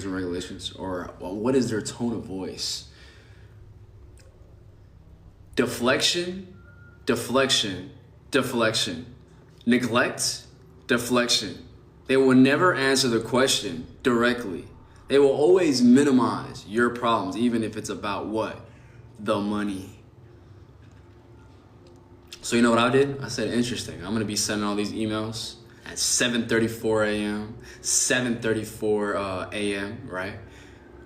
rules and regulations, or well, what is their tone of voice? Deflection, deflection, deflection. Neglect, deflection. They will never answer the question directly. They will always minimize your problems, even if it's about what? The money. So you know what I did? I said, interesting. I'm going to be sending all these emails at 7:34 a.m., 7:34 a.m., right?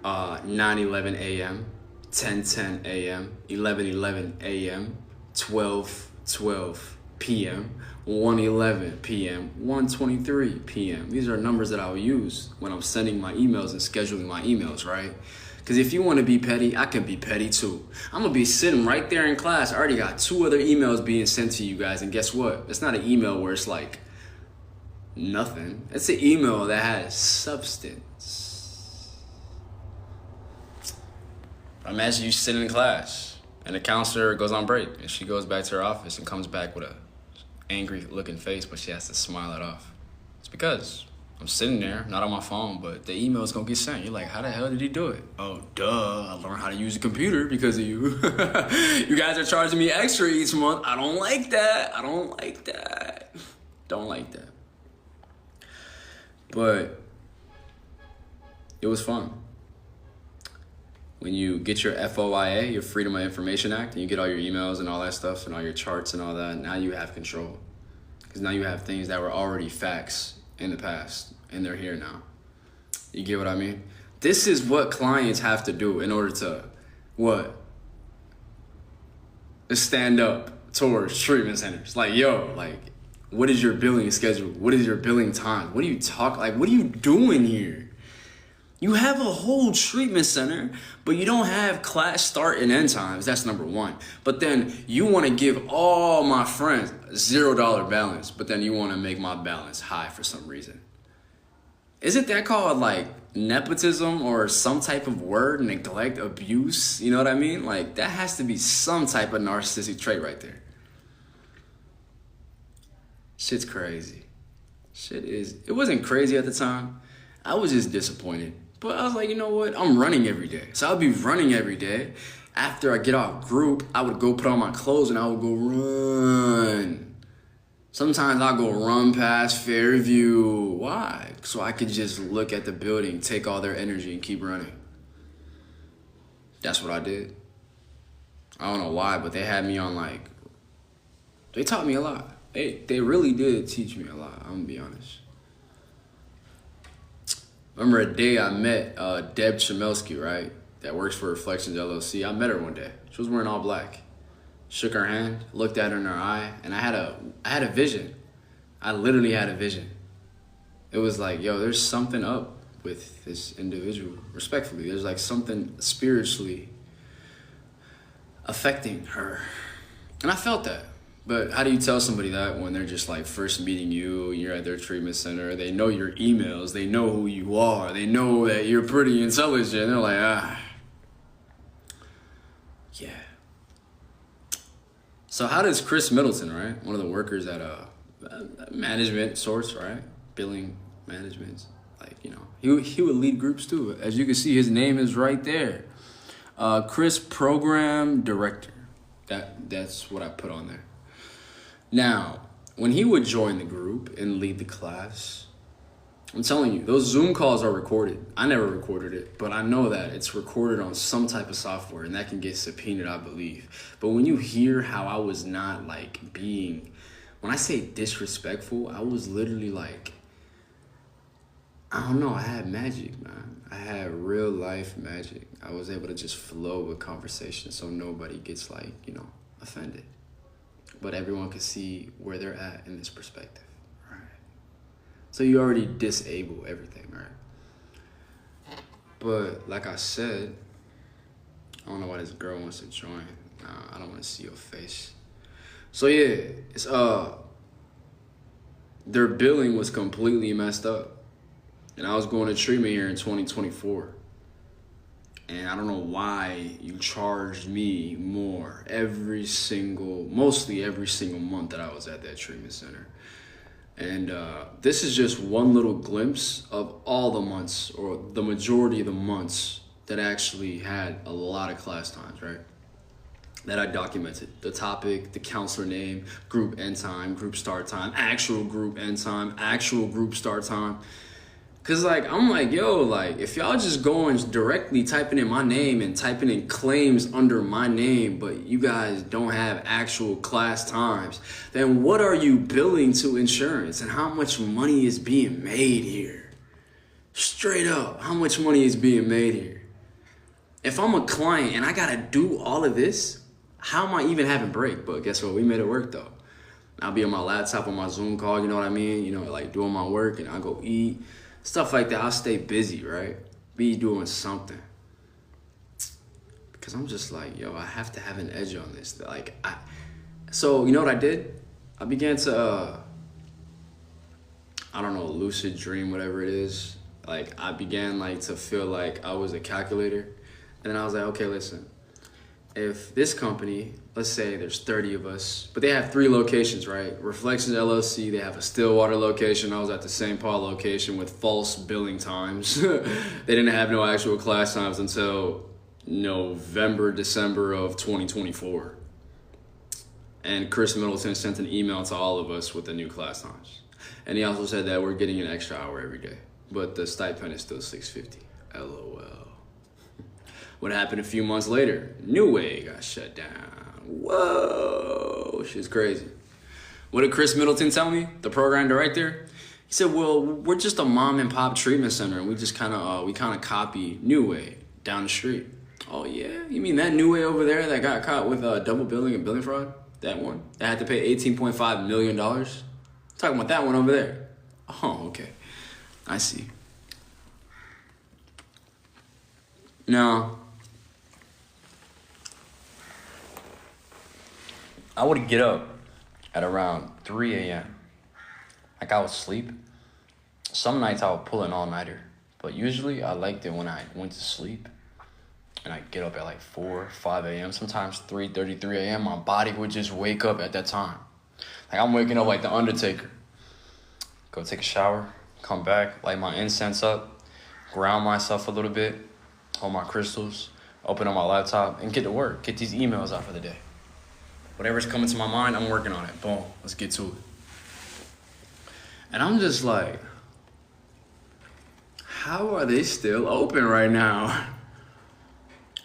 9:11 a.m., 10:10 a.m., 11:11 a.m., 12:12 p.m., 1:11 p.m., 1:23 p.m. These are numbers that I will use when I'm sending my emails and scheduling my emails, right? Because if you want to be petty, I can be petty too. I'm going to be sitting right there in class. I already got 2 other emails being sent to you guys. And guess what? It's not an email where it's like nothing. It's an email that has substance. Imagine you sitting in class and the counselor goes on break and she goes back to her office and comes back with a angry looking face, but she has to smile it off. It's because I'm sitting there, not on my phone, but the email's gonna get sent. You're like, how the hell did he do it? Oh, duh, I learned how to use a computer because of you. You guys are charging me extra each month. I don't like that. I don't like that. Don't like that. But it was fun. When you get your FOIA, your Freedom of Information Act, and you get all your emails and all that stuff and all your charts and all that, now you have control. Because now you have things that were already facts in the past, and they're here now. You get what I mean? This is what clients have to do in order to, what? To stand up towards treatment centers. Like, yo, like, what is your billing schedule? What is your billing time? What are you what are you doing here? You have a whole treatment center, but you don't have class start and end times. That's number one. But then you want to give all my friends $0 balance, but then you want to make my balance high for some reason. Isn't that called like nepotism or some type of word, neglect, abuse? You know what I mean? Like that has to be some type of narcissistic trait right there. Shit's crazy. It wasn't crazy at the time. I was just disappointed. But I was like, you know what? I'm running every day. So I'll be running every day. After I get off group, I would go put on my clothes and I would go run. Sometimes I'll go run past Fairview. Why? So I could just look at the building, take all their energy and keep running. That's what I did. I don't know why, but they had me on like, they taught me a lot. They really did teach me a lot, I'm gonna be honest. Remember a day I met Deb Chamelski, right? That works for Reflections LLC. I met her one day. She was wearing all black. Shook her hand, looked at her in her eye, and I had a vision. I literally had a vision. It was like, yo, there's something up with this individual. Respectfully, there's like something spiritually affecting her. And I felt that. But how do you tell somebody that when they're just like first meeting you, you're at their treatment center, they know your emails, they know who you are, they know that you're pretty intelligent, they're like, yeah. So how does Chris Middleton, right, one of the workers at management sorts, right, billing management, like, you know, he would lead groups too. As you can see, his name is right there. Chris, Program Director. That's what I put on there. Now, when he would join the group and lead the class, I'm telling you, those Zoom calls are recorded. I never recorded it, but I know that it's recorded on some type of software and that can get subpoenaed, I believe. But when you hear how I was not like being, when I say disrespectful, I was literally like, I don't know, I had magic, man. I had real life magic. I was able to just flow with conversation so nobody gets like, you know, offended. But everyone can see where they're at in this perspective, right? So you already disable everything, right? But like I said, I don't know why this girl wants to join. I don't want to see your face. So yeah, it's their billing was completely messed up. And I was going to treatment here in 2024. And I don't know why you charged me more mostly every single month that I was at that treatment center. And this is just one little glimpse of all the months, or the majority of the months, that I actually had a lot of class times, right? That I documented. The topic, the counselor name, group end time, group start time, actual group end time, actual group start time. Cause like, I'm like, yo, like, if y'all just going directly typing in my name and typing in claims under my name, but you guys don't have actual class times, then what are you billing to insurance, and how much money is being made here? Straight up, how much money is being made here? If I'm a client and I gotta do all of this, how am I even having break? But guess what? We made it work though. I'll be on my laptop on my Zoom call, you know what I mean? You know, like doing my work, and I'll go eat. Stuff like that. I'll stay busy, right? Be doing something. Because I'm just like, yo, I have to have an edge on this. Like, so you know what I did? I began to, I don't know, lucid dream, whatever it is. Like, I began like to feel like I was a calculator. And then I was like, okay, listen. If this company, let's say there's 30 of us, but they have 3 locations, right? Reflections LLC, they have a Stillwater location. I was at the St. Paul location with false billing times. They didn't have no actual class times until November, December of 2024. And Chris Middleton sent an email to all of us with the new class times. And he also said that we're getting an extra hour every day, but the stipend is still $650. LOL. What happened a few months later? New Way got shut down. Whoa, shit's crazy. What did Chris Middleton tell me, the program director? He said, well, we're just a mom and pop treatment center, and we just kind of copy New Way down the street. Oh yeah, you mean that New Way over there that got caught with double billing and billing fraud? That one? That had to pay $18.5 million? Talking about that one over there. Oh, okay. I see. Now, I would get up at around 3 a.m. Like, I would sleep. Some nights I would pull an all-nighter, but usually I liked it when I went to sleep and I'd get up at like 4, 5 a.m. Sometimes 3:33 a.m. My body would just wake up at that time. Like, I'm waking up like the Undertaker. Go take a shower, come back, light my incense up, ground myself a little bit, hold my crystals, open up my laptop, and get to work. Get these emails out for the day. Whatever's coming to my mind, I'm working on it. Boom, let's get to it. And I'm just like, how are they still open right now?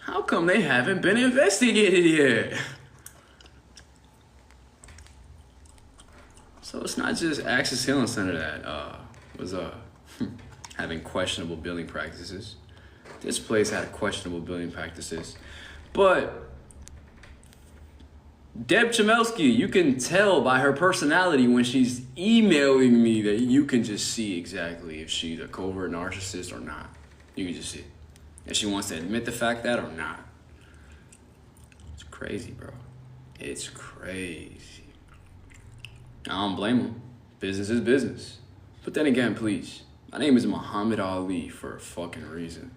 How come they haven't been investigated yet? So it's not just Access Healing Center that was having questionable billing practices. This place had questionable billing practices. But Deb Chamelski, you can tell by her personality when she's emailing me that you can just see exactly if she's a covert narcissist or not. You can just see if she wants to admit the fact that or not. It's crazy, bro. It's crazy. I don't blame them. Business is business. But then again, please, my name is Muhammad Ali for a fucking reason.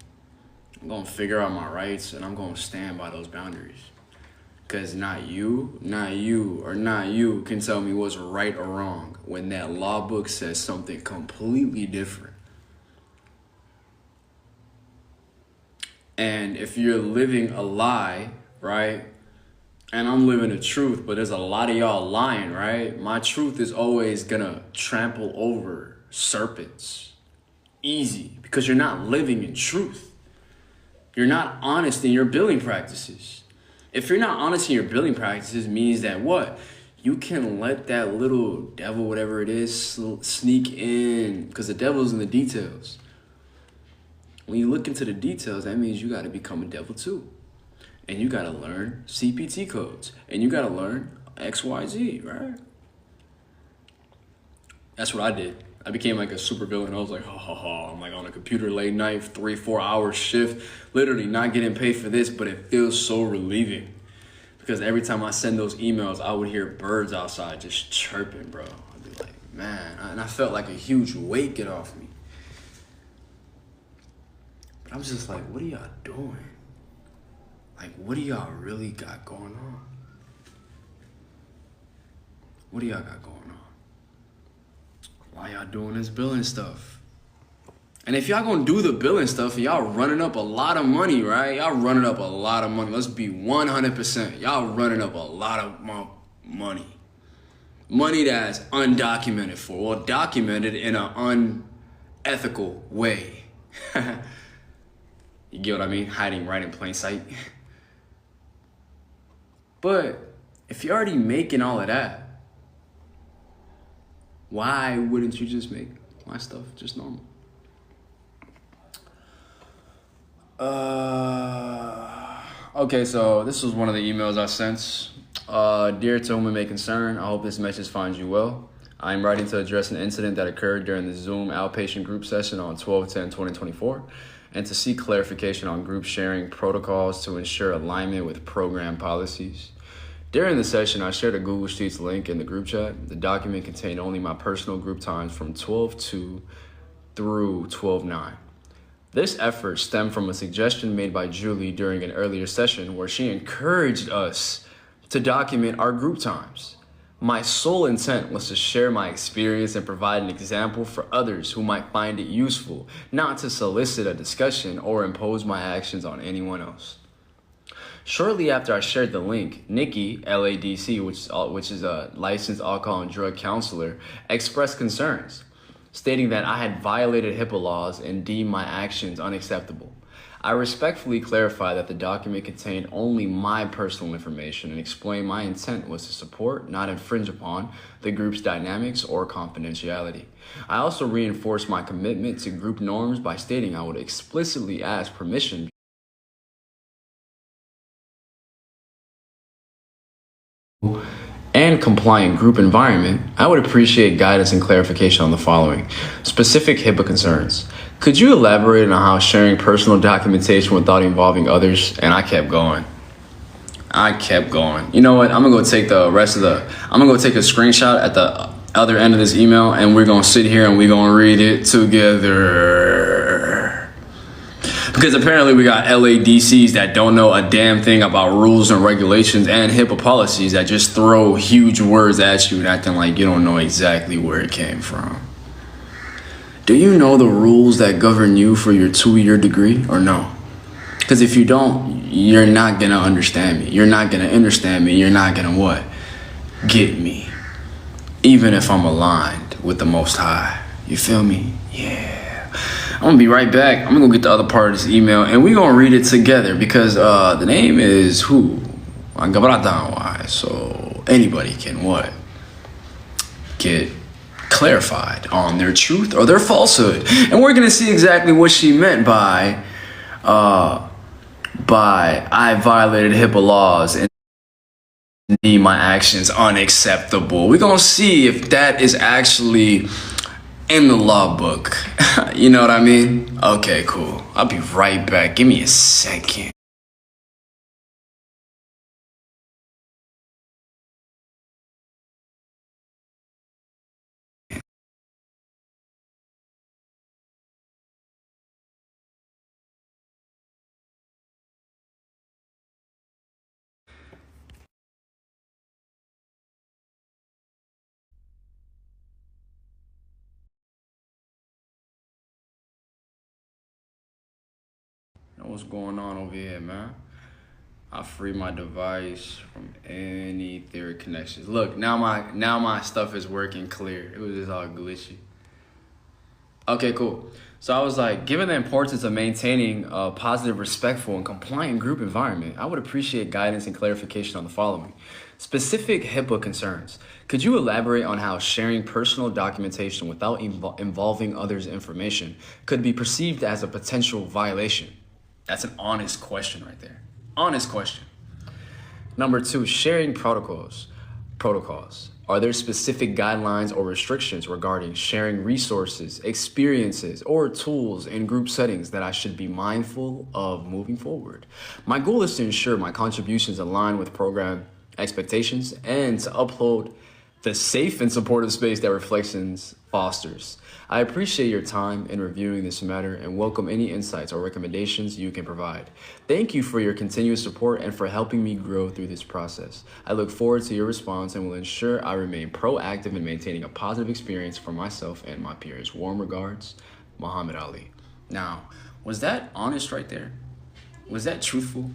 I'm gonna figure out my rights and I'm gonna stand by those boundaries. Because not you can tell me what's right or wrong when that law book says something completely different. And if you're living a lie, right? And I'm living the truth, but there's a lot of y'all lying, right? My truth is always gonna trample over serpents. Easy, because you're not living in truth. You're not honest in your billing practices. If you're not honest in your billing practices, means that what? You can let that little devil, whatever it is, sneak in, because the devil's in the details. When you look into the details, that means you got to become a devil too. And you got to learn CPT codes. And you got to learn XYZ, right? That's what I did. I became like a super villain. I was like, ha ha ha. I'm like on a computer late night, 3-4 hour shift, literally not getting paid for this, but it feels so relieving. Because every time I send those emails, I would hear birds outside just chirping, bro. I'd be like, man. And I felt like a huge weight get off me. But I was just like, what are y'all doing? Like, what do y'all really got going on? What do y'all got going on? why y'all doing this billing stuff? And if y'all gonna do the billing stuff and y'all running up a lot of money, right? Y'all running up a lot of money. Let's be 100%. Y'all running up a lot of money. Money that's undocumented for, or documented in an unethical way. You get what I mean? Hiding right in plain sight. But if you're already making all of that, why wouldn't you just make my stuff just normal? Okay, so this was one of the emails I sent. Dear to whom it may concern, I hope this message finds you well. I am writing to address an incident that occurred during the Zoom outpatient group session on 12/10/2024 and to seek clarification on group sharing protocols to ensure alignment with program policies. During the session, I shared a Google Sheets link in the group chat. The document contained only my personal group times from 12/2 through 12/9. This effort stemmed from a suggestion made by Julie during an earlier session where she encouraged us to document our group times. My sole intent was to share my experience and provide an example for others who might find it useful, not to solicit a discussion or impose my actions on anyone else. Shortly after I shared the link, Nikki, LADC, which is a licensed alcohol and drug counselor, expressed concerns, stating that I had violated HIPAA laws and deemed my actions unacceptable. I respectfully clarified that the document contained only my personal information and explained my intent was to support, not infringe upon, the group's dynamics or confidentiality. I also reinforced my commitment to group norms by stating I would explicitly ask permission and compliant group environment. I would appreciate guidance and clarification on the following. Specific HIPAA concerns. Could you elaborate on how sharing personal documentation without involving others? And I kept going. You know what? I'm gonna go take a screenshot at the other end of this email and we're gonna sit here and we're gonna read it together. Because apparently we got LADCs that don't know a damn thing about rules and regulations and HIPAA policies that just throw huge words at you and acting like you don't know exactly where it came from. Do you know the rules that govern you for your 2-year degree or no? Because if you don't, you're not gonna understand me. You're not gonna understand me. You're not gonna what? Get me. Even if I'm aligned with the Most High. You feel me? Yeah. I'm gonna be right back. I'm gonna go get the other part of this email and we're gonna read it together because the name is who? So anybody can what? Get clarified on their truth or their falsehood. And we're gonna see exactly what she meant by I violated HIPAA laws and deem my actions unacceptable. We're gonna see if that is actually in the law book. You know what I mean? Okay, cool. I'll be right back. Give me a second. What's going on over here, man? I free my device from any theory connections. Look, now my stuff is working clear. It was just all glitchy. Okay, cool. So I was like, given the importance of maintaining a positive, respectful, and compliant group environment, I would appreciate guidance and clarification on the following. Specific HIPAA concerns. Could you elaborate on how sharing personal documentation without involving others' information could be perceived as a potential violation? That's an honest question right there. Honest question. Number 2, sharing protocols. Are there specific guidelines or restrictions regarding sharing resources, experiences, or tools in group settings that I should be mindful of moving forward? My goal is to ensure my contributions align with program expectations and to uphold the safe and supportive space that Reflections fosters. I appreciate your time in reviewing this matter and welcome any insights or recommendations you can provide. Thank you for your continuous support and for helping me grow through this process. I look forward to your response and will ensure I remain proactive in maintaining a positive experience for myself and my peers. Warm regards, Muhammad Ali. Now, was that honest right there? Was that truthful?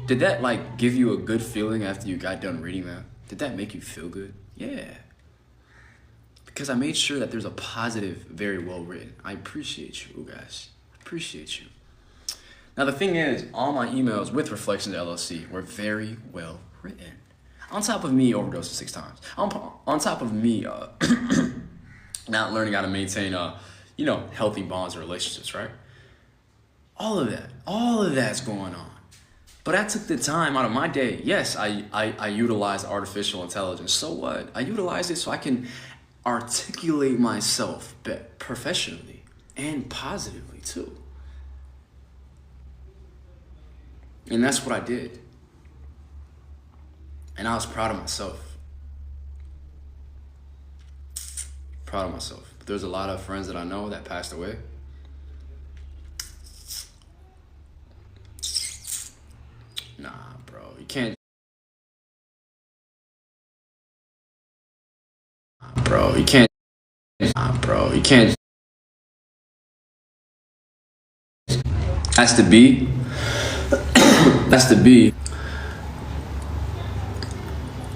Did that like give you a good feeling after you got done reading that? Did that make you feel good? Yeah. Because I made sure that there's a positive, very well written. I appreciate you guys. I appreciate you. Now the thing is, all my emails with Reflections LLC were very well written. On top of me overdosing 6 times. On top of me not learning how to maintain healthy bonds and relationships, right? All of that's going on. But I took the time out of my day. Yes, I utilize artificial intelligence. So what? I utilize it so I can articulate myself professionally and positively too. And that's what I did. And I was proud of myself. Proud of myself. But there's a lot of friends that I know that passed away. Nah, bro, you can't. Bro, you can't. Bro, you can't. Has to be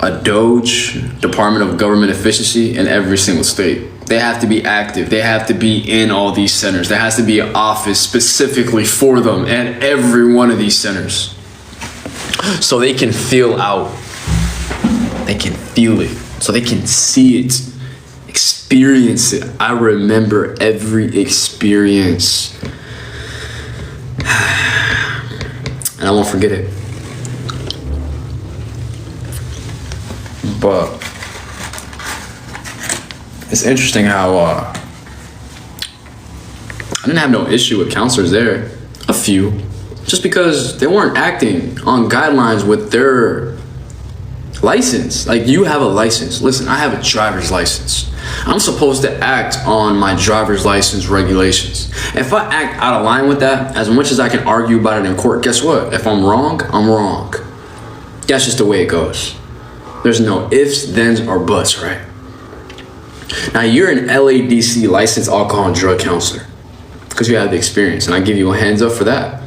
a Doge, Department of Government Efficiency, in every single state. They have to be active. They have to be in all these centers. There has to be an office specifically for them at every one of these centers. So they can feel out. They can feel it. So they can see it. Experience it. I remember every experience. And I won't forget it. But it's interesting how I didn't have no issue with counselors there. A few. Just because they weren't acting on guidelines with their license. Like, you have a license. Listen, I have a driver's license. I'm supposed to act on my driver's license regulations. If I act out of line with that, as much as I can argue about it in court, guess what? If I'm wrong, I'm wrong. That's just the way it goes. There's no ifs, thens, or buts, right? Now, you're an LADC licensed alcohol and drug counselor because you have the experience, and I give you a hands up for that.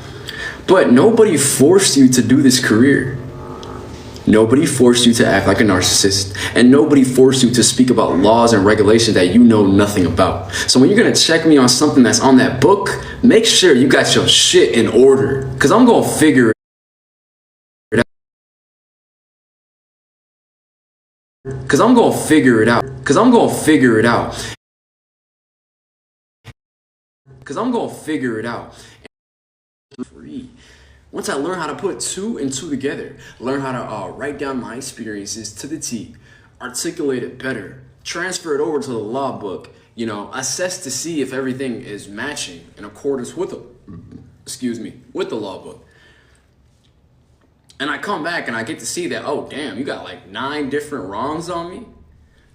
But nobody forced you to do this career. Nobody forced you to act like a narcissist, and nobody forced you to speak about laws and regulations that you know nothing about. So when you're gonna check me on something that's on that book, make sure you got your shit in order, because I'm gonna figure it out. Because I'm gonna figure it out. Because I'm gonna figure it out. Because I'm gonna figure it out. Free. Once I learn how to put 2 and 2 together, learn how to write down my experiences to the T, articulate it better, transfer it over to the law book, assess to see if everything is matching in accordance with with the law book. And I come back and I get to see that, oh damn, you got like 9 different wrongs on me.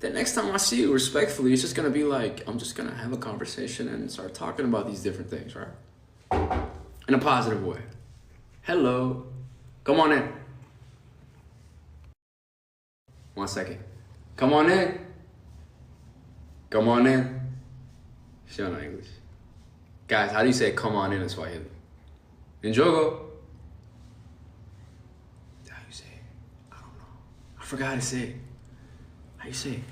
The next time I see you, respectfully, it's just gonna be like, I'm just gonna have a conversation and start talking about these different things, right? In a positive way. Hello. Come on in. 1 second. Come on in. Come on in. She don't know English. Guys, how do you say come on in Swahili? Njogo. How do you say it? I don't know. I forgot how to say it. How you say it?